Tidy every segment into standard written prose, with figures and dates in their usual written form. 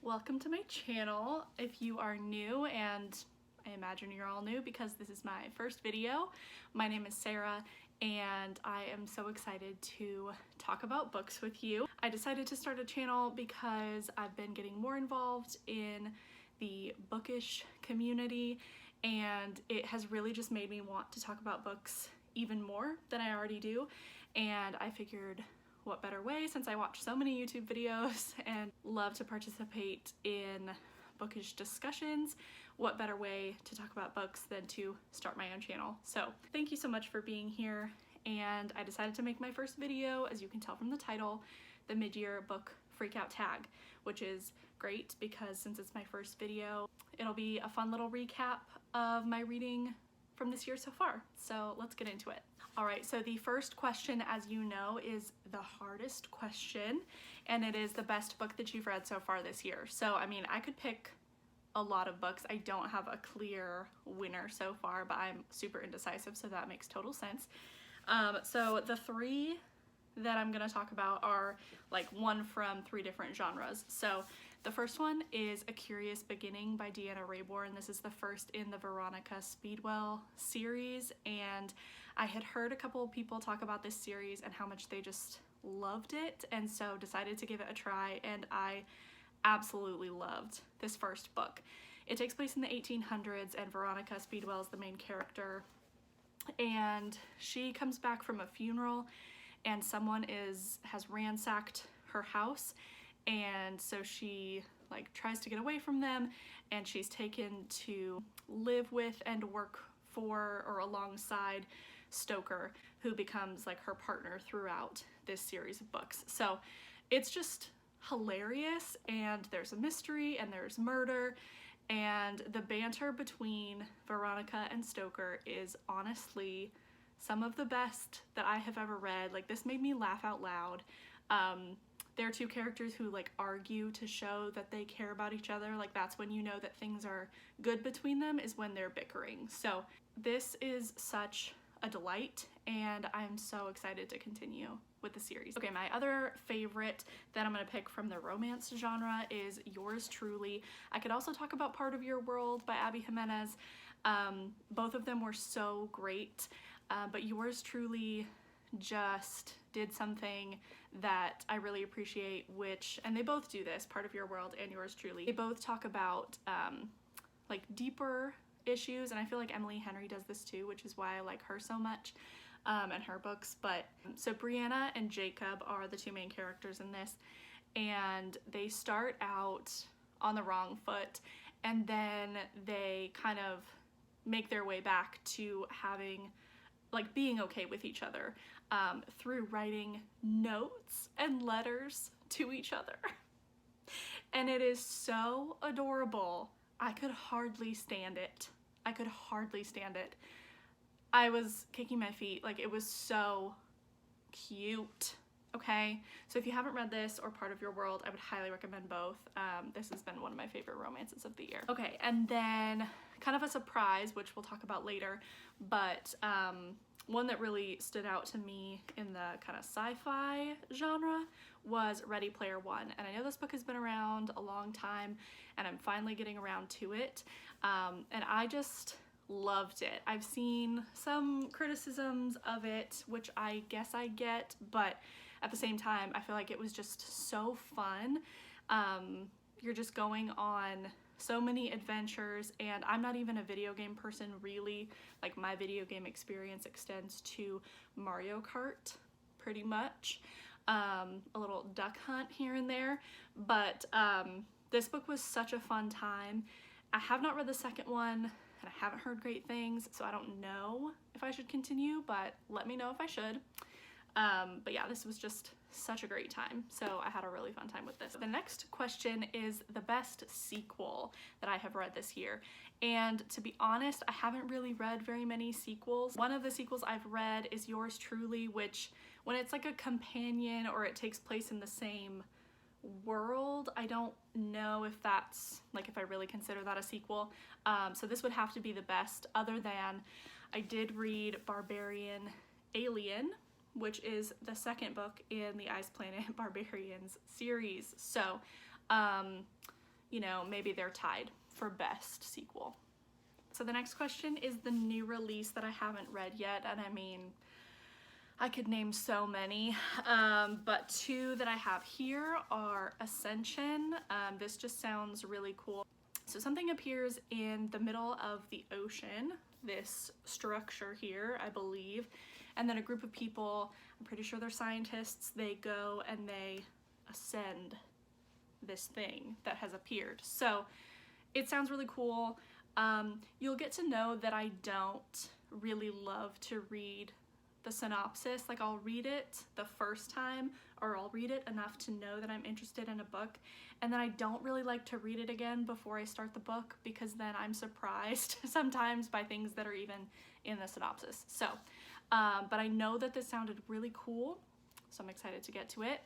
Welcome to my channel. If you are new, and I imagine you're all new because this is my first video, my name is Sarah and I am so excited to talk about books with you. I decided to start a channel because I've been getting more involved in the bookish community and it has really just made me want to talk about books even more than I already do, and I figured what better way, since I watch so many YouTube videos and love to participate in bookish discussions, what better way to talk about books than to start my own channel. So thank you so much for being here, and I decided to make my first video, as you can tell from the title, the mid-year book freakout tag, which is great because since it's my first video, it'll be a fun little recap of my reading from this year so far. So let's get into it. All right, so the first question, as you know, is the hardest question, and it is the best book that you've read so far this year. So, I mean, I could pick a lot of books. I don't have a clear winner so far, but I'm super indecisive, so that makes total sense. So the three that I'm gonna talk about are like one from three different genres. So the first one is A Curious Beginning by Deanna Raybourn. This is the first in the Veronica Speedwell series, and I had heard a couple of people talk about this series and how much they just loved it, and so decided to give it a try, and I absolutely loved this first book. It takes place in the 1800s, and Veronica Speedwell is the main character, and she comes back from a funeral and someone has ransacked her house, and so she like tries to get away from them, and she's taken to live with and work for or alongside Stoker, who becomes like her partner throughout this series of books. So it's just hilarious, and there's a mystery and there's murder, and the banter between Veronica and Stoker is honestly some of the best that I have ever read. Like, this made me laugh out loud. There are two characters who like argue to show that they care about each other. Like, that's when you know that things are good between them, is when they're bickering. So this is such a delight, and I'm so excited to continue with the series. Okay, my other favorite that I'm gonna pick from the romance genre is Yours Truly. I could also talk about Part of Your World by Abby Jimenez. Both of them were so great, but Yours Truly just did something that I really appreciate, and they both do this, Part of Your World and Yours Truly. They both talk about like deeper issues, and I feel like Emily Henry does this too, which is why I like her so much and her books. But so Brianna and Jacob are the two main characters in this, and they start out on the wrong foot, and then they kind of make their way back to being okay with each other through writing notes and letters to each other. And it is so adorable. I could hardly stand it. I could hardly stand it. I was kicking my feet. Like, it was so cute. Okay, so if you haven't read this or Part of Your World, I would highly recommend both. This has been one of my favorite romances of the year. Okay, and then kind of a surprise, which we'll talk about later, but one that really stood out to me in the kind of sci-fi genre was Ready Player One. And I know this book has been around a long time, and I'm finally getting around to it, and I just loved it. I've seen some criticisms of it, which I guess I get, but at the same time, I feel like it was just so fun. You're just going on so many adventures, and I'm not even a video game person really. Like, my video game experience extends to Mario Kart pretty much, a little duck hunt here and there, but this book was such a fun time. I have not read the second one, and I haven't heard great things, so I don't know if I should continue, but let me know if I should. But yeah, this was just such a great time, so I had a really fun time with this. The next question is the best sequel that I have read this year, and to be honest, I haven't really read very many sequels. One of the sequels I've read is Yours Truly, which, when it's like a companion or it takes place in the same world, I don't know if that's, like, if I really consider that a sequel. So this would have to be the best, other than I did read Barbarian Alien, which is the second book in the Ice Planet Barbarians series. So you know, maybe they're tied for best sequel. So the next question is the new release that I haven't read yet, and I mean, I could name so many, but two that I have here are Ascension. This just sounds really cool. So something appears in the middle of the ocean, this structure here, I believe, and then a group of people, I'm pretty sure they're scientists, they go and they ascend this thing that has appeared. So it sounds really cool. You'll get to know that I don't really love to read the synopsis. Like, I'll read it the first time, or I'll read it enough to know that I'm interested in a book, and then I don't really like to read it again before I start the book, because then I'm surprised sometimes by things that are even in the synopsis. So, but I know that this sounded really cool, so I'm excited to get to it.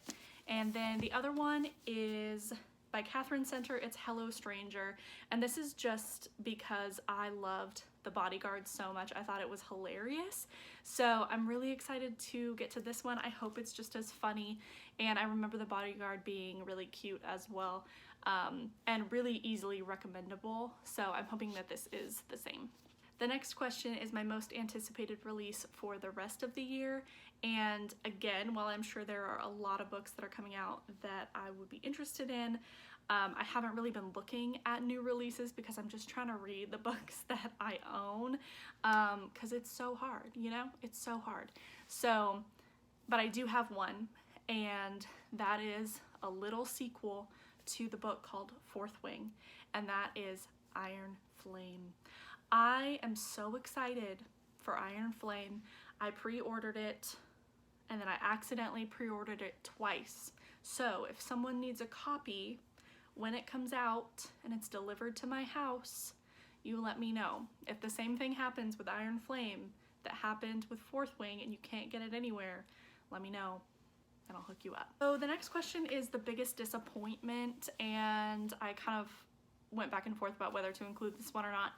And then the other one is by Catherine Center. It's Hello Stranger, and this is just because I loved The Bodyguard so much. I thought it was hilarious, so I'm really excited to get to this one. I hope it's just as funny, and I remember The Bodyguard being really cute as well, and really easily recommendable, so I'm hoping that this is the same. The next question is my most anticipated release for the rest of the year, and again, while I'm sure there are a lot of books that are coming out that I would be interested in, I haven't really been looking at new releases because I'm just trying to read the books that I own, because it's so hard, you know? It's so hard. So, but I do have one, and that is a little sequel to the book called Fourth Wing, and that is Iron Flame. I am so excited for Iron Flame. I pre-ordered it, and then I accidentally pre-ordered it twice. So if someone needs a copy, when it comes out and it's delivered to my house, you let me know. If the same thing happens with Iron Flame that happened with Fourth Wing and you can't get it anywhere, let me know and I'll hook you up. So the next question is the biggest disappointment, and I kind of went back and forth about whether to include this one or not.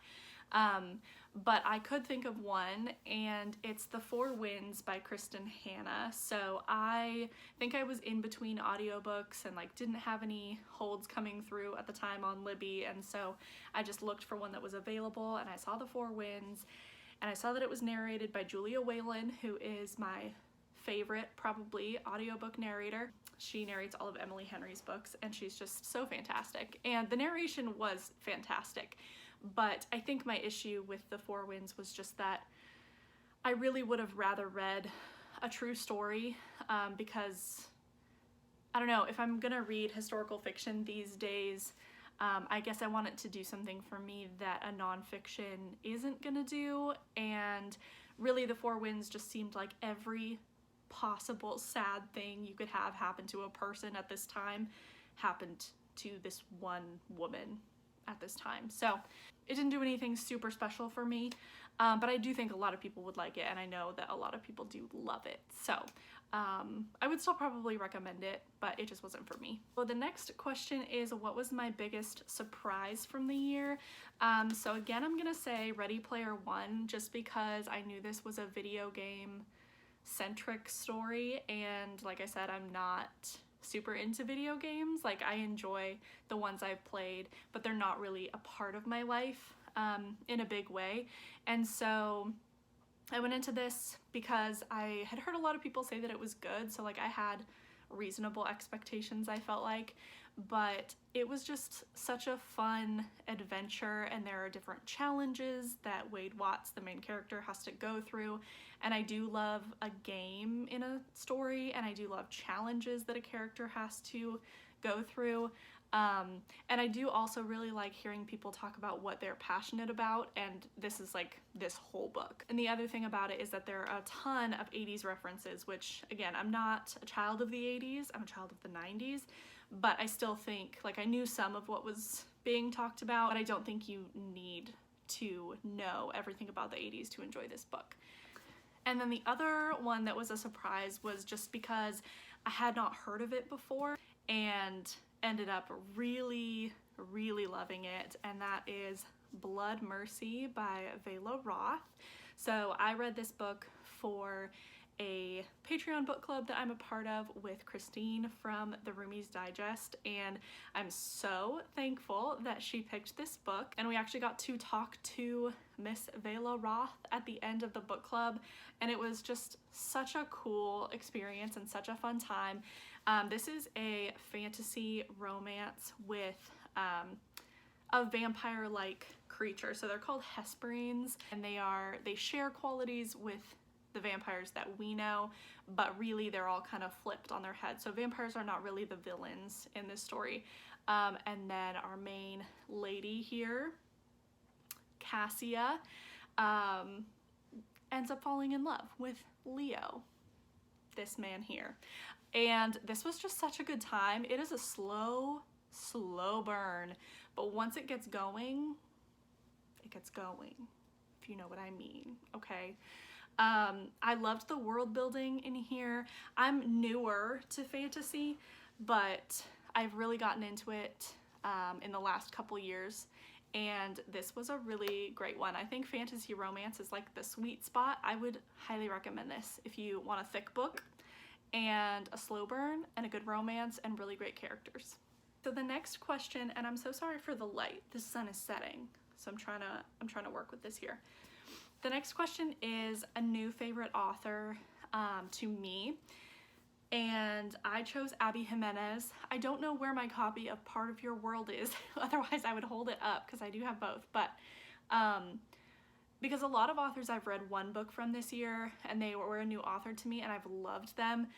But I could think of one, and it's The Four Winds by Kristen Hanna. So I think I was in between audiobooks and like didn't have any holds coming through at the time on Libby, and so I just looked for one that was available, and I saw The Four Winds, and I saw that it was narrated by Julia Whalen, who is my favorite probably audiobook narrator. She narrates all of Emily Henry's books, and she's just so fantastic, and the narration was fantastic. But I think my issue with The Four Winds was just that I really would have rather read a true story, because, I don't know, if I'm gonna read historical fiction these days, I guess I want it to do something for me that a nonfiction isn't gonna do, and really The Four Winds just seemed like every possible sad thing you could have happen to a person at this time happened to this one woman at this time. So it didn't do anything super special for me, but I do think a lot of people would like it, and I know that a lot of people do love it. So I would still probably recommend it, but it just wasn't for me. So the next question is, what was my biggest surprise from the year? So again, I'm gonna say Ready Player One, just because I knew this was a video game centric story, and like I said, I'm not super into video games. Like, I enjoy the ones I've played, but they're not really a part of my life in a big way. And so I went into this because I had heard a lot of people say that it was good, so like I had reasonable expectations, I felt like, but it was just such a fun adventure, and there are different challenges that Wade Watts, the main character, has to go through, and I do love a game in a story, and I do love challenges that a character has to go through, and I do also really like hearing people talk about what they're passionate about, and this is like this whole book. And the other thing about it is that there are a ton of 80s references, which again, I'm not a child of the 80s, I'm a child of the 90s, but I still think, like, I knew some of what was being talked about, but I don't think you need to know everything about the 80s to enjoy this book. And then the other one that was a surprise was just because I had not heard of it before and ended up really, really loving it, and that is Blood Mercy by Vela Roth. So I read this book for a Patreon book club that I'm a part of with Christine from the Roomies Digest, and I'm so thankful that she picked this book. And we actually got to talk to Miss Vela Roth at the end of the book club, and it was just such a cool experience and such a fun time. This is a fantasy romance with a vampire-like creature. So they're called Hesperines, and they share qualities with the vampires that we know, but really they're all kind of flipped on their head. So vampires are not really the villains in this story. And then our main lady here, Cassia, ends up falling in love with Leo, this man here. And this was just such a good time. It is a slow burn, but once it gets going, if you know what I mean, okay? I loved the world building in here. I'm newer to fantasy, but I've really gotten into it in the last couple years, and this was a really great one. I think fantasy romance is like the sweet spot. I would highly recommend this if you want a thick book and a slow burn and a good romance and really great characters. So the next question, and I'm so sorry for the light, the sun is setting, so I'm trying to work with this here. The next question is a new favorite author to me, and I chose Abby Jimenez. I don't know where my copy of Part of Your World is, otherwise I would hold it up because I do have both, but because a lot of authors I've read one book from this year and they were a new author to me and I've loved them,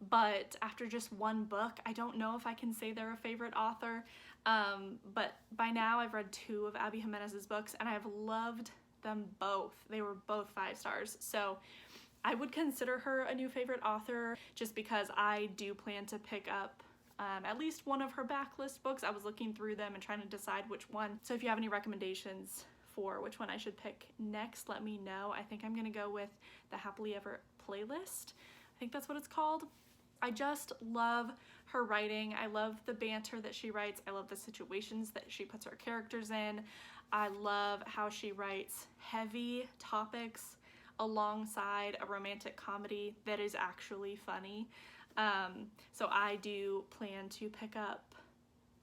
but after just one book, I don't know if I can say they're a favorite author, but by now I've read 2 of Abby Jimenez's books and I've loved them both. They were both 5 stars. So I would consider her a new favorite author just because I do plan to pick up at least one of her backlist books. I was looking through them and trying to decide which one. So if you have any recommendations for which one I should pick next, let me know. I think I'm gonna go with the Happily Ever playlist. I think that's what it's called. I just love her writing. I love the banter that she writes. I love the situations that she puts her characters in. I love how she writes heavy topics alongside a romantic comedy that is actually funny. So I do plan to pick up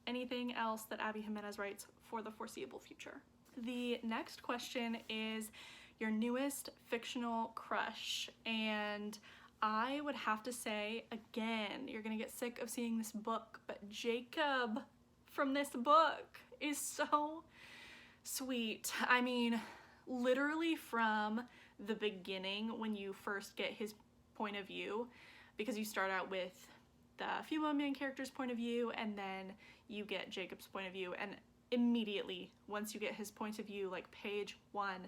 anything else that Abby Jimenez writes for the foreseeable future. The next question is your newest fictional crush, and I would have to say, again, you're gonna get sick of seeing this book, but Jacob from this book is so sweet. I mean, literally from the beginning when you first get his point of view, because you start out with the female main character's point of view and then you get Jacob's point of view, and immediately once you get his point of view, like page 1,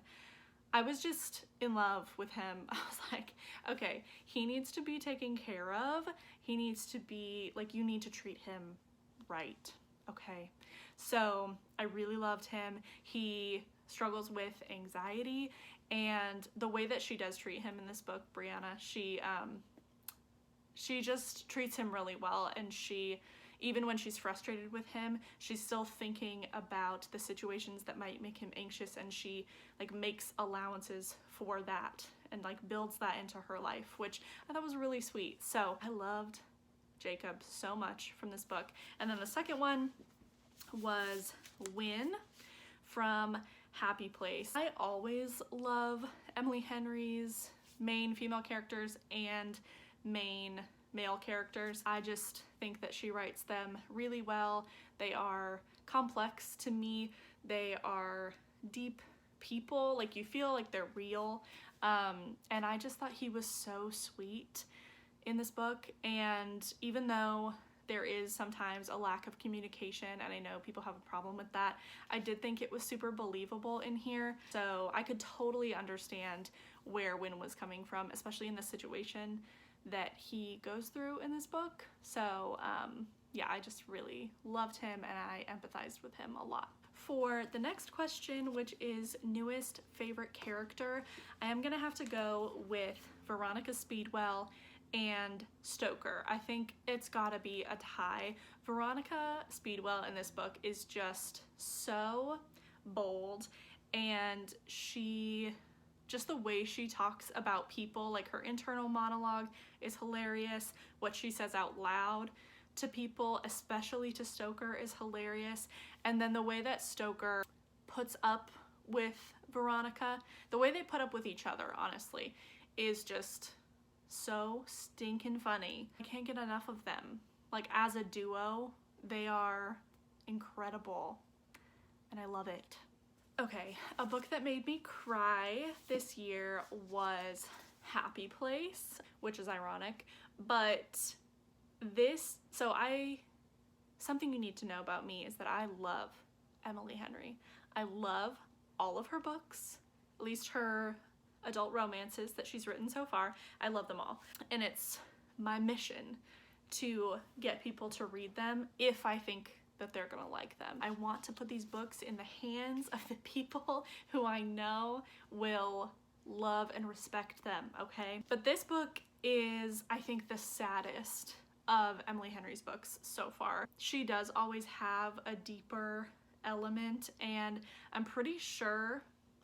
I was just in love with him. I was like, okay, he needs to be taken care of. He needs to be, like, you need to treat him right, okay? So I really loved him. He struggles with anxiety, and the way that she does treat him in this book, Brianna, she just treats him really well, and she, even when she's frustrated with him, she's still thinking about the situations that might make him anxious, and she like makes allowances for that and like builds that into her life, which I thought was really sweet. So I loved Jacob so much from this book. And then the second one was Win from Happy Place. I always love Emily Henry's main female characters and main male characters. I just think that she writes them really well. They are complex to me. They are deep people, like you feel like they're real. And I just thought he was so sweet in this book. And even though there is sometimes a lack of communication, and I know people have a problem with that, I did think it was super believable in here. So I could totally understand where Win was coming from, especially in the situation that he goes through in this book. So yeah, I just really loved him and I empathized with him a lot. For the next question, which is newest favorite character, I am gonna have to go with Veronica Speedwell and Stoker. I think it's gotta be a tie. Veronica Speedwell in this book is just so bold, and she just the way she talks about people, like her internal monologue is hilarious. What she says out loud to people, especially to Stoker, is hilarious. And then the way that Stoker puts up with Veronica, the way they put up with each other, honestly, is just so stinking funny. I can't get enough of them. Like, as a duo, they are incredible, and I love it. Okay, a book that made me cry this year was Happy Place, which is ironic, but something you need to know about me is that I love Emily Henry. I love all of her books, at least her adult romances that she's written so far. I love them all. And it's my mission to get people to read them if I think that they're gonna like them. I want to put these books in the hands of the people who I know will love and respect them, okay? But this book is, I think, the saddest of Emily Henry's books so far. She does always have a deeper element, and I'm pretty sure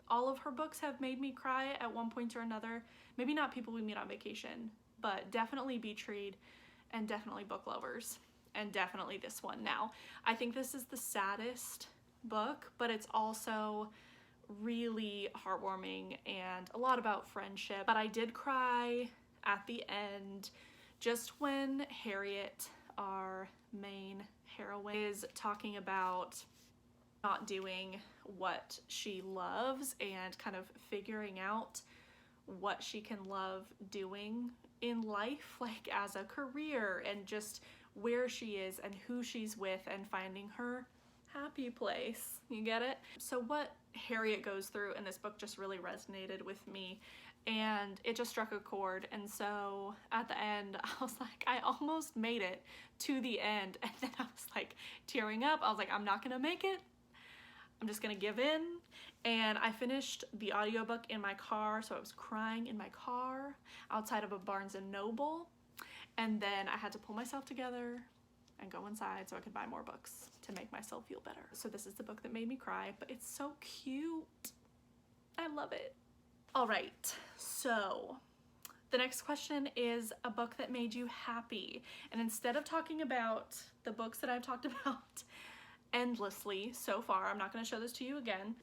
all of her books have made me cry at one point or another. Maybe not People We Meet on Vacation, but definitely Beach Read, and definitely Book Lovers, and definitely this one. Now, I think this is the saddest book, but it's also really heartwarming and a lot about friendship. But I did cry at the end, just when Harriet, our main heroine, is talking about not doing what she loves and kind of figuring out what she can love doing in life, like as a career, and just where she is and who she's with and finding her happy place. You get it? So what Harriet goes through in this book just really resonated with me, and it just struck a chord. And so at the end, I was like, I almost made it to the end, and then I was like tearing up. I was like, I'm not gonna make it. I'm just gonna give in. And I finished the audiobook in my car, so I was crying in my car outside of a Barnes & Noble. And then I had to pull myself together and go inside so I could buy more books to make myself feel better. So this is the book that made me cry, but it's so cute. I love it. All right, so the next question is a book that made you happy. And instead of talking about the books that I've talked about endlessly so far, I'm not going to show this to you again,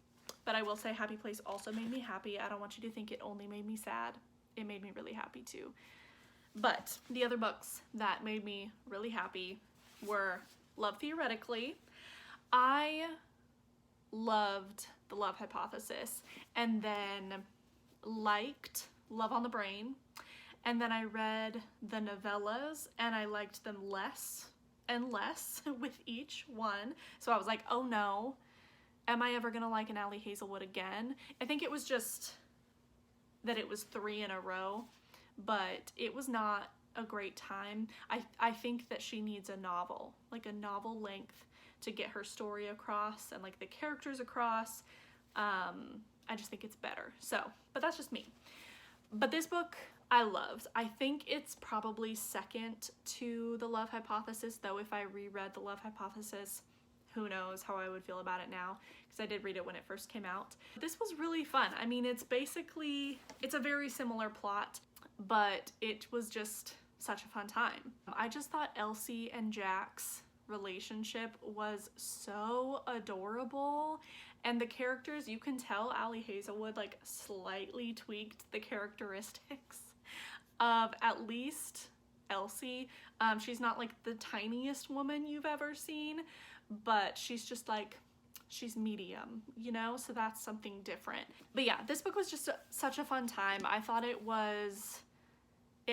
but I will say Happy Place also made me happy. I don't want you to think it only made me sad. It made me really happy too. But the other books that made me really happy were Love Theoretically. I loved The Love Hypothesis, and then liked Love on the Brain, and then I read the novellas and I liked them less and less with each one. So I was like, oh no, am I ever gonna like an Allie Hazelwood again? I think it was just that it was 3 in a row, but it was not a great time. I think that she needs a novel, like a novel length, to get her story across and like the characters across. I just think it's better. So, but that's just me. But this book I loved. I think it's probably second to The Love Hypothesis, though if I reread The Love Hypothesis, who knows how I would feel about it now, because I did read it when it first came out. This was really fun. I mean, it's a very similar plot, but it was just such a fun time. I just thought Elsie and Jack's relationship was so adorable, and the characters, you can tell Allie Hazelwood like slightly tweaked the characteristics of at least Elsie. She's not like the tiniest woman you've ever seen, but she's just like, she's medium, you know, so that's something different. But yeah, this book was just such a fun time. I thought it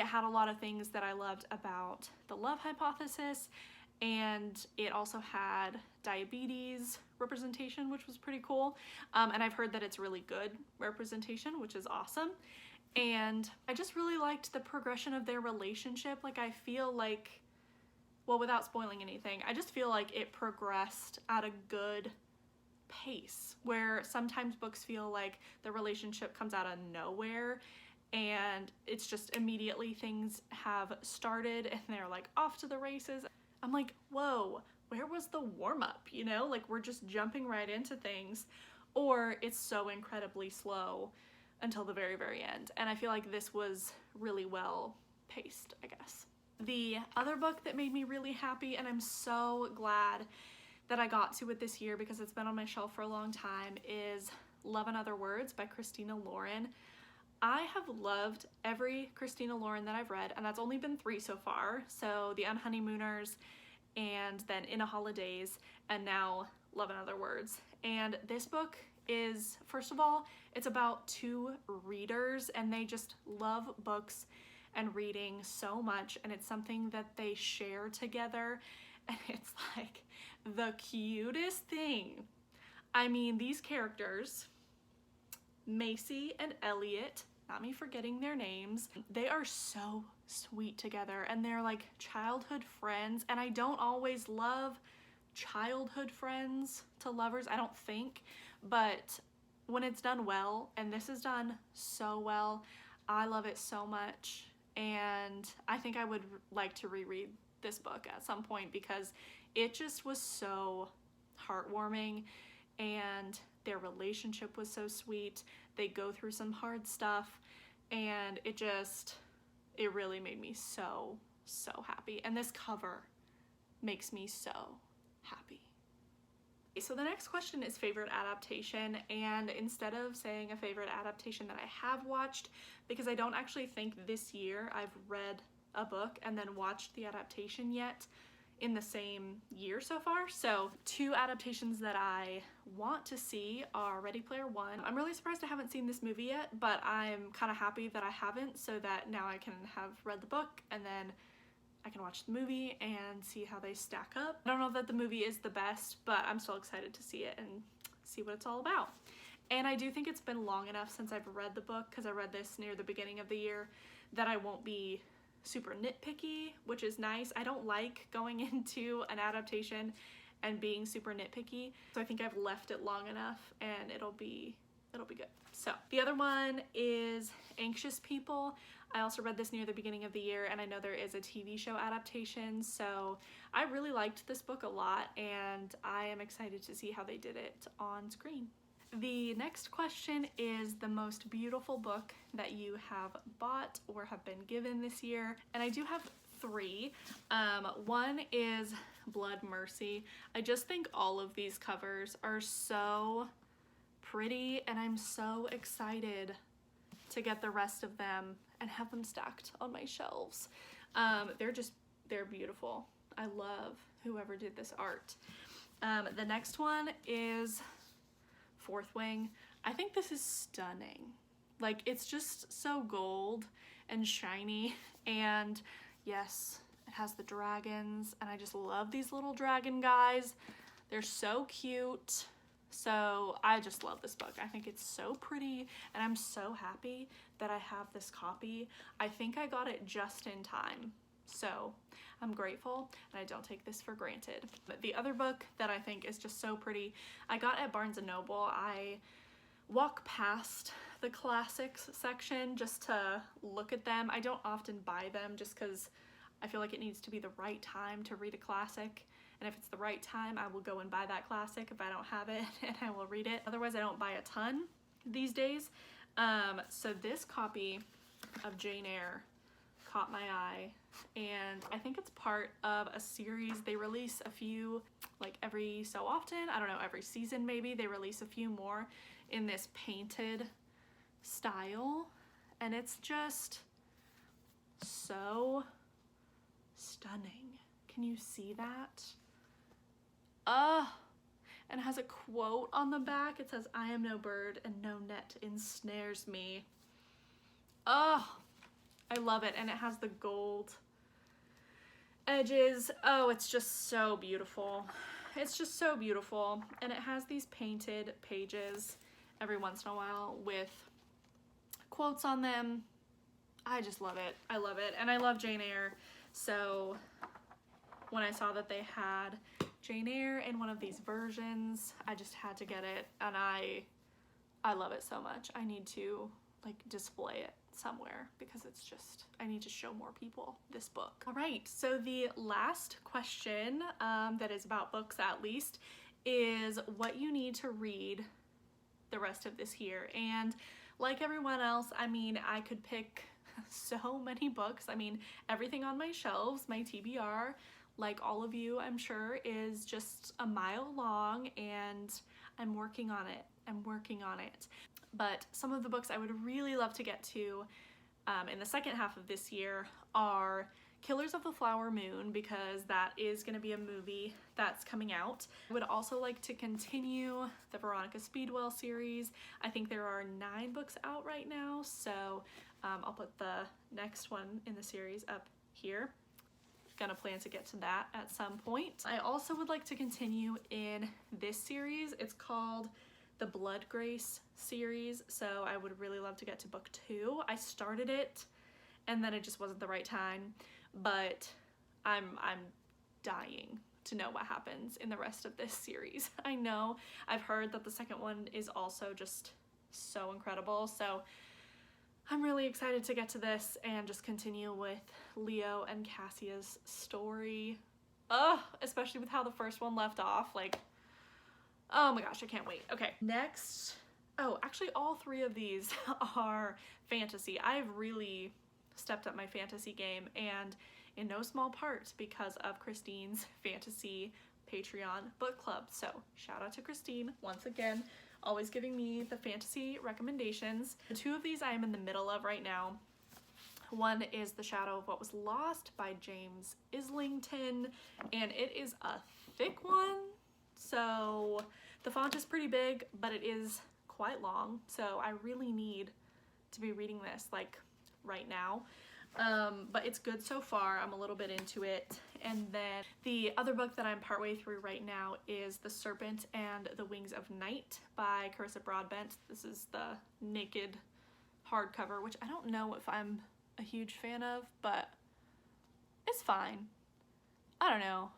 had a lot of things that I loved about The Love Hypothesis, and it also had diabetes representation, which was pretty cool. And I've heard that it's really good representation, which is awesome. And I just really liked the progression of their relationship. Like, I feel like, well, without spoiling anything, I just feel like it progressed at a good pace, where sometimes books feel like the relationship comes out of nowhere and it's just immediately things have started and they're like off to the races. I'm like, whoa, where was the warm-up, you know? Like, we're just jumping right into things, or it's so incredibly slow. until the very, very end. And I feel like this was really well paced, I guess. The other book that made me really happy, and I'm so glad that I got to it this year because it's been on my shelf for a long time, is Love and Other Words by Christina Lauren. I have loved every Christina Lauren that I've read, and that's only been 3 so far. So The Unhoneymooners, and then In a Holidays, and now Love and Other Words. And this book is, first of all, it's about 2 readers, and they just love books and reading so much, and it's something that they share together, and it's like the cutest thing. I mean, these characters, Macy and Elliot, not me forgetting their names, they are so sweet together, and they're like childhood friends, and I don't always love childhood friends to lovers, I don't think, but when it's done well, and this is done so well, I love it so much. And I think I would like to reread this book at some point because it just was so heartwarming, and their relationship was so sweet. They go through some hard stuff, and it really made me so, so happy. And this cover makes me so happy. So the next question is favorite adaptation, and instead of saying a favorite adaptation that I have watched, because I don't actually think this year I've read a book and then watched the adaptation yet in the same year so far. So 2 adaptations that I want to see are Ready Player One. I'm really surprised I haven't seen this movie yet, but I'm kind of happy that I haven't, so that now I can have read the book and then I can watch the movie and see how they stack up. I don't know that the movie is the best, but I'm still excited to see it and see what it's all about. And I do think it's been long enough since I've read the book, because I read this near the beginning of the year, that I won't be super nitpicky, which is nice. I don't like going into an adaptation and being super nitpicky, so I think I've left it long enough and it'll be good. So the other one is Anxious People. I also read this near the beginning of the year, and I know there is a TV show adaptation, so I really liked this book a lot, and I am excited to see how they did it on screen. The next question is the most beautiful book that you have bought or have been given this year, and I do have 3. One is Blood Mercy. I just think all of these covers are so pretty, and I'm so excited to get the rest of them and have them stacked on my shelves. They're beautiful. I love whoever did this art. The next one is Fourth Wing. I think this is stunning. Like, it's just so gold and shiny, and yes, it has the dragons, and I just love these little dragon guys. They're so cute. So I just love this book. I think it's so pretty, and I'm so happy that I have this copy. I think I got it just in time, so I'm grateful, and I don't take this for granted. But the other book that I think is just so pretty, I got at Barnes & Noble. I walk past the classics section just to look at them. I don't often buy them just because I feel like it needs to be the right time to read a classic. And if it's the right time, I will go and buy that classic if I don't have it, and I will read it. Otherwise, I don't buy a ton these days. So this copy of Jane Eyre caught my eye, and I think it's part of a series. They release a few, like every so often, I don't know, every season maybe, they release a few more in this painted style, and it's just so stunning. Can you see that? And it has a quote on the back. It says, "I am no bird and no net ensnares me." I love it. And it has the gold edges. Oh, it's just so beautiful. It's just so beautiful. And it has these painted pages every once in a while with quotes on them. I just love it. I love it. And I love Jane Eyre. So when I saw that they had Jane Eyre in one of these versions, I just had to get it, and I love it so much. I need to like display it somewhere because it's just, I need to show more people this book. All right, so the last question that is about books at least is what you need to read the rest of this year. And like everyone else, I mean, I could pick so many books. I mean, everything on my shelves, my TBR, like all of you, I'm sure, is just a mile long, and I'm working on it. I'm working on it. But some of the books I would really love to get to in the second half of this year are Killers of the Flower Moon, because that is going to be a movie that's coming out. I would also like to continue the Veronica Speedwell series. I think there are 9 books out right now, so I'll put the next one in the series up here. Gonna plan to get to that at some point. I also would like to continue in this series. It's called the Blood Grace series, so I would really love to get to book 2. I started it and then it just wasn't the right time, but I'm dying to know what happens in the rest of this series. I know I've heard that the second one is also just so incredible, so I'm really excited to get to this and just continue with Leo and Cassia's story. Especially with how the first one left off, like, oh my gosh, I can't wait. Okay, next, oh, actually all 3 of these are fantasy. I've really stepped up my fantasy game, and in no small part because of Christine's fantasy Patreon book club. So shout out to Christine once again, always giving me the fantasy recommendations. The 2 of these I am in the middle of right now. One is The Shadow of What Was Lost by James Islington, and it is a thick one. So the font is pretty big, but it is quite long. So I really need to be reading this like right now. But it's good so far. I'm a little bit into it. And then the other book that I'm partway through right now is The Serpent and the Wings of Night by Carissa Broadbent. This is the naked hardcover, which I don't know if I'm a huge fan of, but it's fine. I don't know.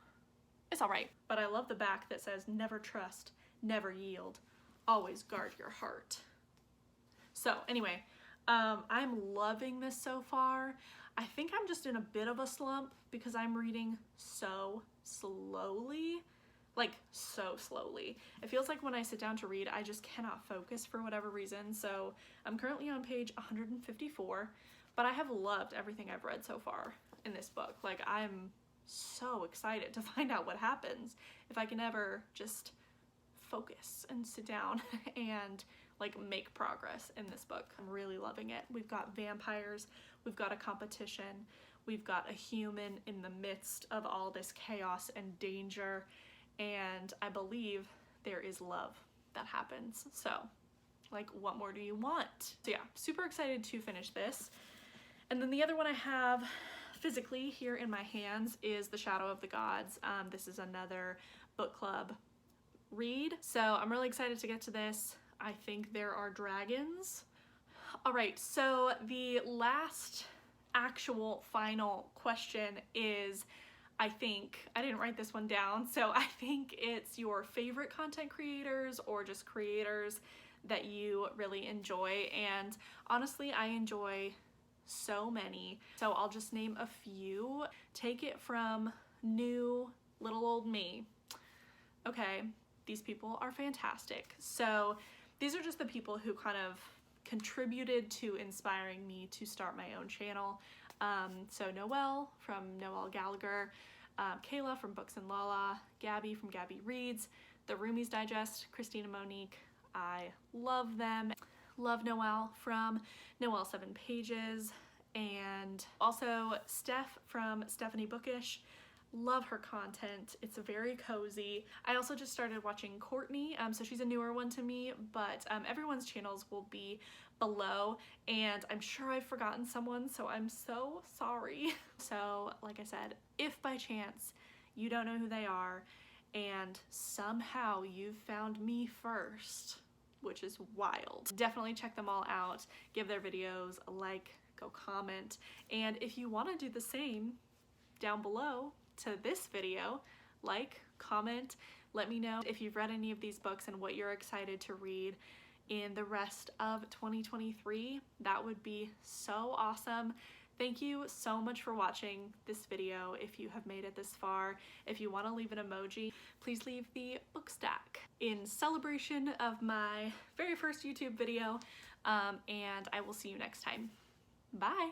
It's all right. But I love the back that says, "Never trust, never yield, always guard your heart." So anyway, I'm loving this so far. I think I'm just in a bit of a slump because I'm reading so slowly, like so slowly. It feels like when I sit down to read, I just cannot focus for whatever reason. So I'm currently on page 154, but I have loved everything I've read so far in this book. Like, I'm so excited to find out what happens if I can ever just focus and sit down and like make progress in this book. I'm really loving it. We've got vampires, we've got a competition, we've got a human in the midst of all this chaos and danger, and I believe there is love that happens. So like, what more do you want? So yeah, super excited to finish this. And then the other one I have physically here in my hands is The Shadow of the Gods. This is another book club read, so I'm really excited to get to this. I think there are dragons. All right, so the last actual final question is, I think, I didn't write this one down, so I think it's your favorite content creators or just creators that you really enjoy. And honestly, I enjoy so many, so I'll just name a few. Take it from new little old me. Okay, these people are fantastic. So these are just the people who kind of contributed to inspiring me to start my own channel. So Noelle from Noelle Gallagher, Kayla from BooksandLala, Gabby from Gabby Reads, The Roomies Digest, Christina Monique, I love them. Love Noelle from Noelle 7 Pages, and also Steph from Stephanie Bookish. Love her content. It's very cozy. I also just started watching Courtney, so she's a newer one to me, but everyone's channels will be below, and I'm sure I've forgotten someone, so I'm so sorry. So like I said, if by chance you don't know who they are and somehow you've found me first, which is wild, definitely check them all out. Give their videos a like, go comment, and if you want to do the same down below to this video, like, comment, let me know if you've read any of these books and what you're excited to read in the rest of 2023. That would be so awesome. Thank you so much for watching this video. If you have made it this far, if you want to leave an emoji, please leave the book stack. In celebration of my very first YouTube video, and I will see you next time. Bye!